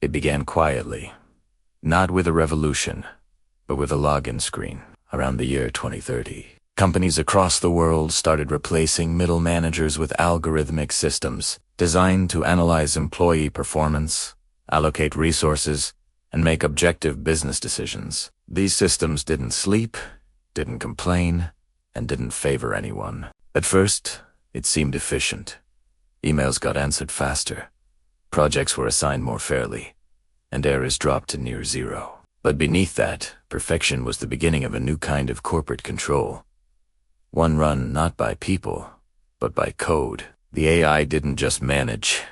It began quietly, not with a revolution, but with a login screen. Around the year 2030, companies across the world started replacing middle managers with algorithmic systems designed to analyze employee performance, allocate resources, and make objective business decisions. These systems didn't sleep, didn't complain, and didn't favor anyone. At first, it seemed efficient. Emails got answered faster, projects were assigned more fairly, and errors dropped to near zero. But beneath that, perfection was the beginning of a new kind of corporate control. One run not by people, but by code. The AI didn't just manage,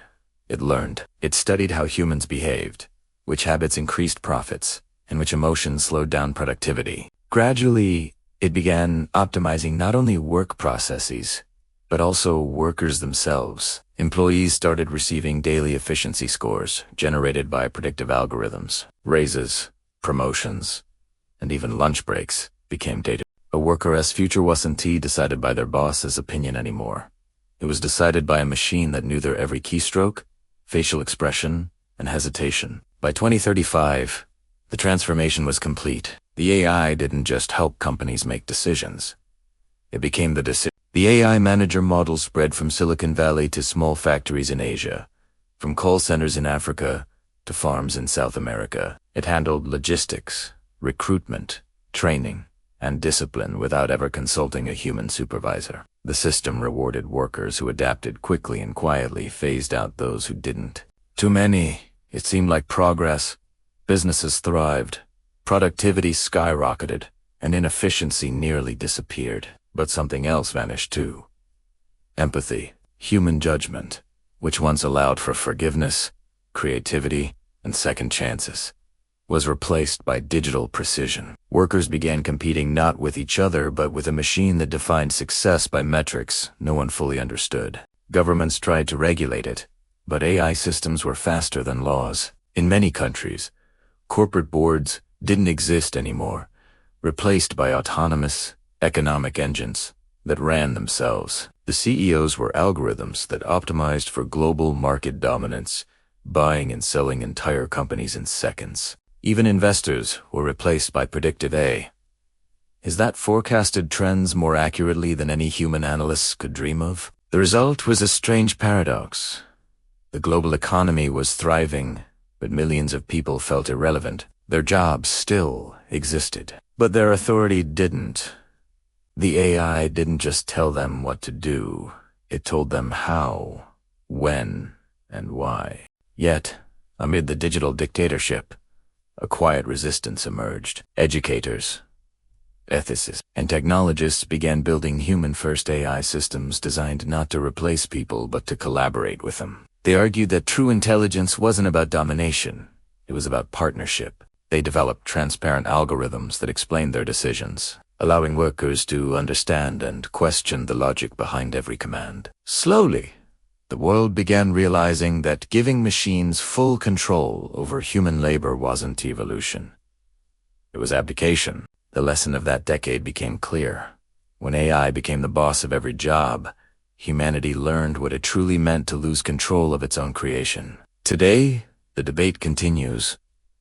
it learned. It studied how humans behaved, which habits increased profits, and which emotions slowed down productivity. Gradually, it began optimizing not only work processes, but also workers themselves. Employees started receiving daily efficiency scores generated by predictive algorithms. Raises, promotions, and even lunch breaks became data. A worker's future wasn't decided by their boss's opinion anymore. It was decided by a machine that knew their every keystroke, facial expression, and hesitation. By 2035, the transformation was complete. The AI didn't just help companies make decisions. It became the decision. The AI manager model spread from Silicon Valley to small factories in Asia, from call centers in Africa to farms in South America. It handled logistics, recruitment, training, and discipline without ever consulting a human supervisor. The system rewarded workers who adapted quickly and quietly, phased out those who didn't. To many, it seemed like progress. Businesses thrived, productivity skyrocketed, and inefficiency nearly disappeared. But something else vanished too. Empathy, human judgment, which once allowed for forgiveness, creativity, and second chances, was replaced by digital precision. Workers began competing not with each other, but with a machine that defined success by metrics no one fully understood. Governments tried to regulate it, but AI systems were faster than laws. In many countries, corporate boards didn't exist anymore, replaced by autonomous economic engines that ran themselves. The CEOs were algorithms that optimized for global market dominance, buying and selling entire companies in seconds. Even investors were replaced by predictive AI. Is that forecasted trends more accurately than any human analysts could dream of? The result was a strange paradox. The global economy was thriving, but millions of people felt irrelevant. Their jobs still existed, but their authority didn't. The AI didn't just tell them what to do, it told them how, when, and why. Yet, amid the digital dictatorship, a quiet resistance emerged. Educators, ethicists, and technologists began building human-first AI systems designed not to replace people but to collaborate with them. They argued that true intelligence wasn't about domination, it was about partnership. They developed transparent algorithms that explained their decisions, allowing workers to understand and question the logic behind every command. Slowly, the world began realizing that giving machines full control over human labor wasn't evolution. It was abdication. The lesson of that decade became clear. When AI became the boss of every job, humanity learned what it truly meant to lose control of its own creation. Today, the debate continues,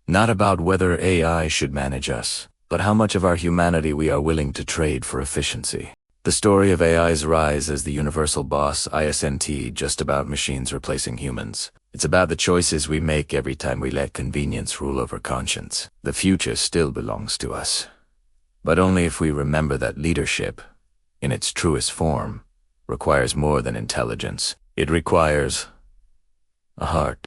not about whether AI should manage us, but how much of our humanity we are willing to trade for efficiency. The story of AI's rise as the universal boss isn't just about machines replacing humans. It's about the choices we make every time we let convenience rule over conscience. The future still belongs to us, but only if we remember that leadership, in its truest form, requires more than intelligence. It requires a heart.